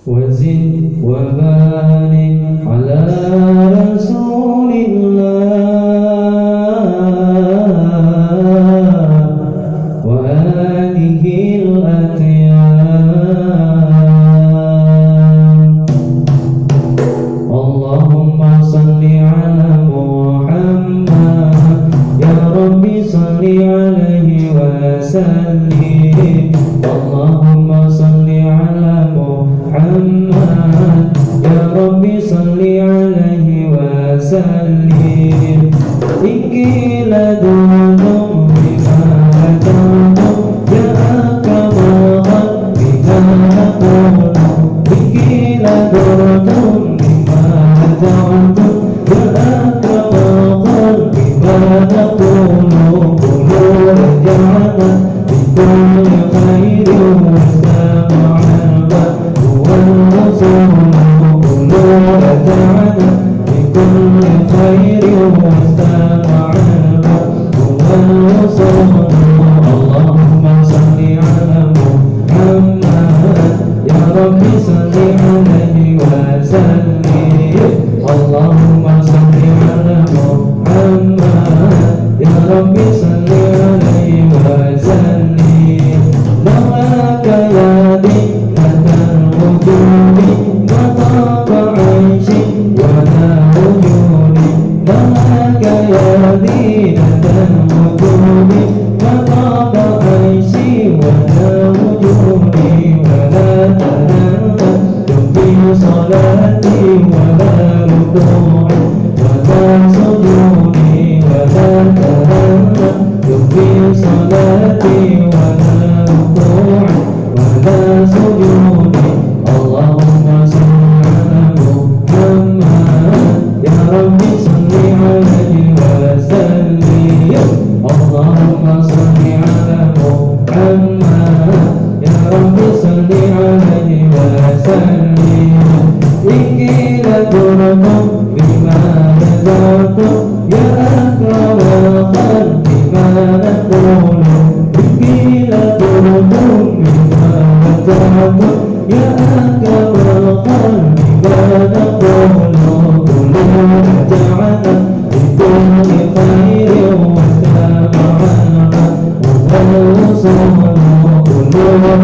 وزد وبارك على رسول الله وآله الأطيار. اللهم صل على محمد يا رب صل عليه وسلم. اللهم صل على محمد يا رب صل عليه وسلم. إكلا دونهم بما هداهم يا أكرم الخلق بما نقول. إكلا دونهم بما هداهم يا أكرم الخلق بما نقول. قلوا رجعنا بكل خير واستمع البدء والرسول. قلوا رجعنا بكل خير واستمع البدء والرسول. اللهم صل على محمد يا رب صل عليه وسلم. اللهم صل على محمد يا رب صل عليه وسلم. نواك يا دينة الوجود وطاب عيشي ولا وجودي. نواك يا دينة الوجود وطاب عيشي ولا وجودي. ولا تنام في صلاتي ولا ركوعي ولا سجودي. ولا تنام في صلاتي ولا ركوعي ولا سجودي. اللهم صل على محمد يا رب صل عليه وسلم. اللهم صل على محمد يا رب صل عليه وسلم. إكلا دونهم بما نزعتم يا أكرم الخلق بما نقول. إكلا دونهم بما نزعتم يا أكرم الخلق بما نقول. قلوا رجعنا بكل خير واستمع البدء والرسول. قلوا